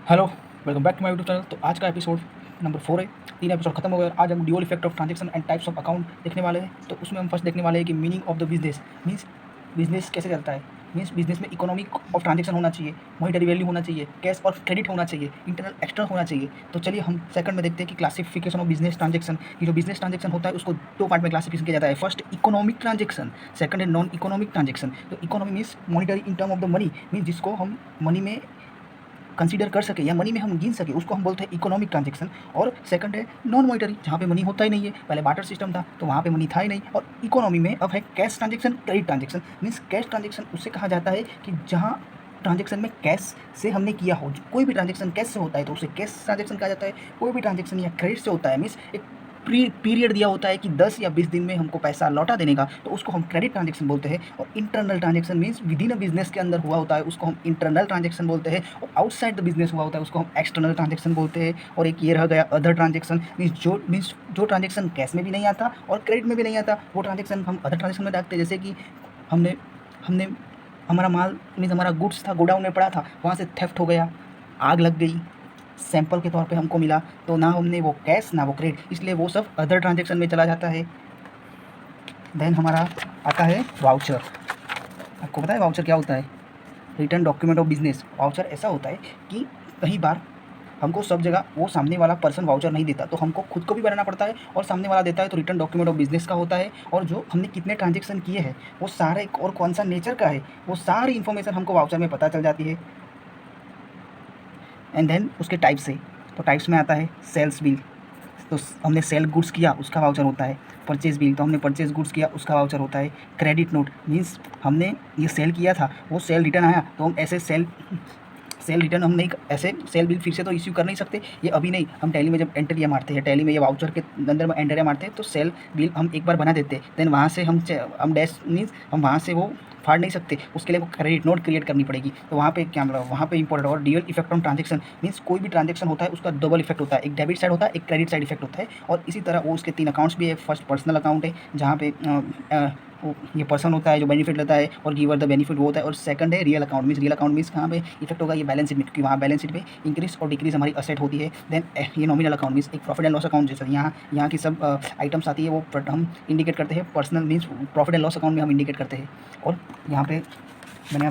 Hello, welcome back to my YouTube channel. तो आज का एपिसोड नंबर 4 है। 3 एपिसोड खत्म हो गए। आज हम dual effect of transaction and types of account देखने वाले हैं। तो उसमें हम फर्स्ट देखने वाले हैं कि meaning of the business means business कैसे चलता है। मीन्स बिजनेस में इकोनॉमिक ऑफ ट्रांजैक्शन होना चाहिए, मॉनिटरी वैल्यू होना चाहिए, कैश और क्रेडिट होना चाहिए, इंटरनल एक्सटर्नल होना चाहिए। तो चलिए हम सेकंड में देखते हैं कि क्लासिफिकेशन ऑफ बिजनेस ट्रांजैक्शन की जो बिजनेस ट्रांजैक्शन होता है उसको दो पार्ट में क्लासिफिकेशन किया जाता है। फर्स्ट इकोनॉमिक ट्रांजैक्शन, सेकंड है नॉन इकोनॉमिक ट्रांजैक्शन। तो economy means monetary in term of the money, means जिसको हम मनी में कंसीडर कर सके या मनी में हम गिन सके उसको हम बोलते हैं इकोनॉमिक ट्रांजैक्शन। और सेकंड है नॉन मॉनिटरी, जहाँ पे मनी होता ही नहीं है। पहले बार्टर सिस्टम था तो वहाँ पे मनी था ही नहीं। और इकोनॉमी में अब है cash transaction, credit transaction. Means cash transaction उससे कहा जाता है कि जहाँ ट्रांजैक्शन में कैश से हमने किया हो, कोई भी ट्रांजैक्शन कैश से होता है तो उसे कैश ट्रांजैक्शन कहा जाता है। कोई भी ट्रांजैक्शन या क्रेडिट से होता है मीन्स एक पीरियड दिया होता है कि 10 या 20 दिन में हमको पैसा लौटा देने का, तो उसको हम क्रेडिट ट्रांजैक्शन बोलते हैं। और internal transaction means with in a business के अंदर हुआ होता है उसको हम इंटरनल ट्रांजैक्शन बोलते हैं। और आउटसाइड द बिजनेस हुआ होता है उसको हम एक्सटर्नल ट्रांजैक्शन बोलते हैं। और एक ये रह गया अदर ट्रांजैक्शन, मीन्स जो ट्रांजैक्शन कैश में भी नहीं आता और क्रेडिट में भी नहीं आता, वो ट्रांजैक्शन हम अदर ट्रांजैक्शन में डालते हैं। जैसे कि हमने हमने हमारा माल मीन्स हमारा गुड्स था, गोडाउन में पड़ा था, वहाँ से थेफ्ट हो गया, आग लग गई, सैंपल के तौर पे हमको मिला, तो ना हमने वो कैश ना वो क्रेडिट, इसलिए वो सब अदर ट्रांजैक्शन में चला जाता है। देन हमारा आता है वाउचर। आपको पता है वाउचर क्या होता है? Return document of business. Voucher ऐसा होता है कि कई बार हमको सब जगह वो सामने वाला पर्सन वाउचर नहीं देता, तो हमको खुद को भी बनाना पड़ता है, और सामने वाला देता है तो रिटर्न डॉक्यूमेंट ऑफ बिजनेस का होता है। और जो हमने कितने ट्रांजैक्शन किए हैं वो सारे, और कौन सा नेचर का है, वो सारी इन्फॉर्मेशन हमको वाउचर में पता चल जाती है। एंड देन उसके टाइप से, तो टाइप्स में आता है सेल्स बिल, तो हमने सेल गुड्स किया उसका वाउचर होता है। परचेज बिल, तो हमने परचेज गुड्स किया उसका वाउचर होता है। क्रेडिट नोट मीन्स हमने ये सेल किया था, वो सेल रिटर्न आया, तो हम ऐसे सेल रिटर्न हम नहीं, ऐसे सेल बिल फिर से तो इश्यू कर नहीं सकते, ये अभी नहीं। हम टैली में जब एंट्रियाँ मारते हैं, टैली में ये वाउचर के अंदर में एंट्रियाँ मारते हैं, तो सेल बिल हम एक बार बना देते हैं। देन वहाँ से हम डैश मीन्स हम वहाँ से वो फाड़ नहीं सकते, उसके लिए वो क्रेडिट नोट क्रिएट करनी पड़ेगी। तो वहाँ पे क्या मतलब, वहाँ पे इंपॉर्टेंट। और dual effect on transaction means कोई भी ट्रांजैक्शन होता है उसका डबल इफेक्ट होता है, एक डेबिट साइड होता है, एक क्रेडिट साइड इफेक्ट होता है। और इसी तरह वो उसके 3 अकाउंट्स भी है। फर्स्ट पर्सनल अकाउंट है जहाँ पे ये पर्सन होता है जो बेनिफिट लेता है और गिवर द बेनिफिट वो होता है। और सेकंड है रियल अकाउंट मीन्स कहाँ पे इफेक्ट होगा, ये बैलेंस शीट में, क्योंकि वहाँ बैलेंस शीट में इंक्रीज और डिक्रीज हमारी असेट होती है। देन ये नॉमिनल अकाउंट मीन्स एक प्रॉफिट एंड लॉस अकाउंट, जैसे यहाँ की सब आइटम्स आती है वो हम इंडिकेट करते हैं। Personal means profit and loss account में हम इंडिकेट करते हैं। और यहाँ पे मैंने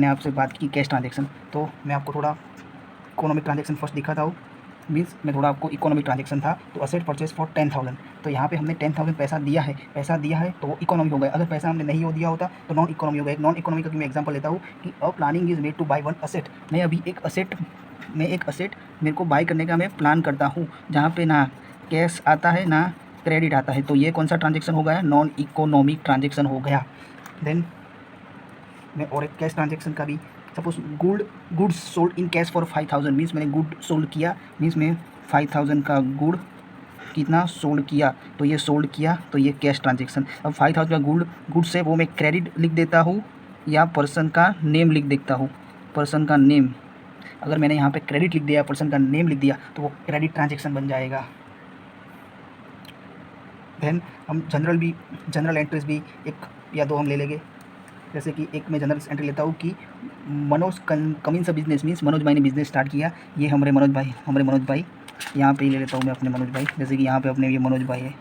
आपसे बात की कैश ट्रांजैक्शन, तो मैं आपको थोड़ा इकोनॉमिक ट्रांजैक्शन फर्स्ट दिखाता हूँ। मीन्स मैं थोड़ा आपको इकोनॉमिक ट्रांजैक्शन था, तो असेट परचेज फॉर 10,000, तो यहाँ पे हमने 10,000 पैसा दिया है तो वो इकोनॉमी हो गया। अगर पैसा हमने नहीं हो दिया होता तो नॉन इकोनॉमी हो गया। एक नॉन इकोनॉमी का मैं एग्जांपल लेता हूँ कि a planning is made to buy one asset. मैं अभी एक असेट मेरे को बाय करने का मैं प्लान करता हूँ, जहाँ पे ना कैश आता है ना क्रेडिट आता है, तो ये कौन सा ट्रांजेक्शन हो गया? नॉन इकोनॉमिक ट्रांजेक्शन हो गया। देन मैं और एक कैश ट्रांजैक्शन का भी, suppose goods sold in cash for 5,000 means मैंने गुड सोल्ड किया, मीन्स मैं 5,000 का गुड कितना सोल्ड किया, तो ये सोल्ड किया, तो ये कैश ट्रांजैक्शन। अब 5,000 का गुड से वो मैं क्रेडिट लिख देता हूँ या पर्सन का नेम लिख देता हूँ। पर्सन का नेम, अगर मैंने यहाँ पे क्रेडिट लिख दिया, पर्सन का नेम लिख दिया, तो वो क्रेडिट ट्रांजैक्शन बन जाएगा। देन हम जनरल एंट्रीज भी एक या दो हम ले लेंगे। जैसे कि एक मैं जनरल एंट्री लेता हूँ कि Manoj Cummins business means Manoj भाई ने बिजनेस स्टार्ट किया। ये हमारे मनोज भाई यहाँ पे ही ले लेता हूँ मैं अपने मनोज भाई। जैसे कि यहाँ पे अपने ये मनोज भाई है,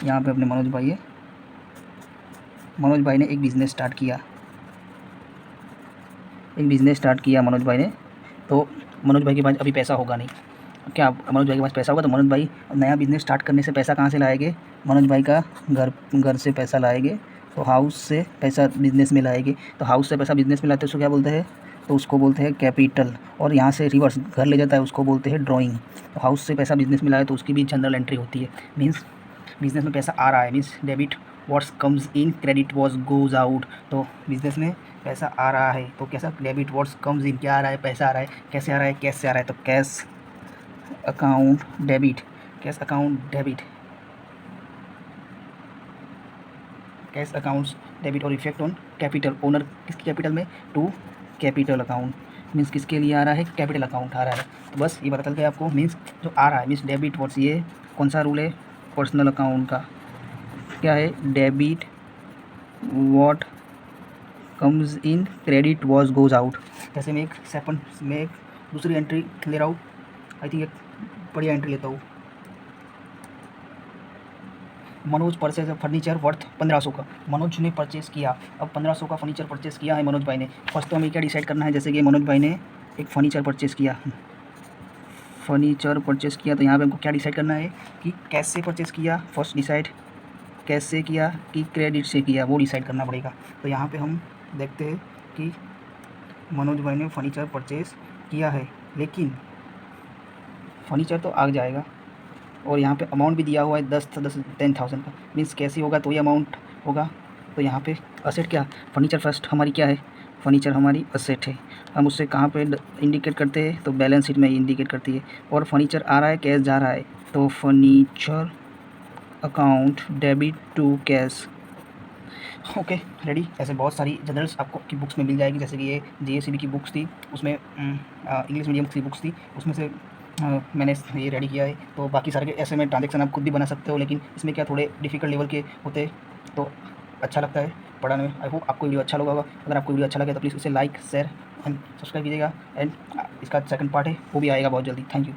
यहाँ पे अपने मनोज भाई है। मनोज भाई ने एक बिज़नेस स्टार्ट किया मनोज भाई ने, तो मनोज भाई के पास अभी पैसा होगा नहीं। क्या मनोज भाई के पास पैसा होगा तो मनोज भाई नया बिज़नेस स्टार्ट करने से पैसा कहाँ से लाएंगे? मनोज भाई का घर से पैसा लाएंगे, तो हाउस से पैसा बिजनेस में लाएंगे। तो हाउस से पैसा बिजनेस में लाते हैं उसको क्या बोलते हैं? तो उसको बोलते हैं कैपिटल। और यहाँ से रिवर्स घर ले जाता है उसको बोलते हैं ड्राइंग। तो हाउस से पैसा बिजनेस में लाए तो उसकी भी जनरल एंट्री होती है। मीन्स बिजनेस में पैसा आ रहा है, means debit what's comes in, credit what's goes out. तो बिजनेस में पैसा आ रहा है तो कैसा? डेबिट व्हाट्स कम्स इन, क्या आ रहा है? पैसा आ रहा है। कैसे आ रहा है? कैश से आ रहा है, तो cash account debit, cash account debit, cash accounts debit. और इफेक्ट ऑन कैपिटल, ओनर किसकी कैपिटल में? टू कैपिटल अकाउंट, मीन्स किसके लिए आ रहा है? कैपिटल अकाउंट आ रहा है। तो बस ये पता चल गया आपको। मीन्स जो आ रहा है मीन्स डेबिट व्हाट्स, ये कौन सा रूल है? पर्सनल अकाउंट का क्या है? Debit what comes in, credit was goes out. जैसे मैं एक दूसरी एंट्री ले रहा हूँ, आई थिंक एक बढ़िया एंट्री लेता हूँ। मनोज परचेज फर्नीचर वर्थ 1500 का मनोज ने परचेस किया। अब 1500 का फर्नीचर परचेस किया है मनोज भाई ने। फर्स्ट तो हमें क्या डिसाइड करना है, जैसे कि मनोज भाई ने एक फर्नीचर परचेस किया तो यहाँ पे हमको क्या डिसाइड करना है कि कैसे परचेस किया। फर्स्ट डिसाइड कैसे किया कि क्रेडिट से किया, वो डिसाइड करना पड़ेगा। तो यहाँ पे हम देखते हैं कि मनोज भाई ने फर्नीचर परचेस किया है, लेकिन फर्नीचर तो आ जाएगा और यहाँ पे अमाउंट भी दिया हुआ है 10,000 का। मीन्स कैसे होगा तो ये अमाउंट होगा। तो यहाँ पे असेट क्या, फर्नीचर फर्स्ट हमारी क्या है, फर्नीचर हमारी असेट है। हम उससे कहाँ पे इंडिकेट करते हैं, तो बैलेंस शीट में इंडिकेट करती है। और फर्नीचर आ रहा है, कैश जा रहा है, तो furniture account debit to cash. Okay ready. ऐसे बहुत सारी जनरल्स आपको की बुक्स में मिल जाएगी, जैसे कि ये JACB की बुक्स थी, उसमें इंग्लिश मीडियम की बुक्स थी, उसमें से मैंने ये रेडी किया है। तो बाकी सारे ऐसे में ट्रांजेक्शन आप खुद भी बना सकते हो, लेकिन इसमें क्या थोड़े डिफिकल्ट लेवल के होते हैं, तो अच्छा लगता है पढ़ाने में। आई होप आपको वीडियो अच्छा लगा होगा। अगर आपको वीडियो अच्छा लगे तो प्लीज़ इसे लाइक, शेयर एंड सब्सक्राइब कीजिएगा। एंड इसका सेकंड पार्ट है, वो भी आएगा बहुत जल्दी। Thank you.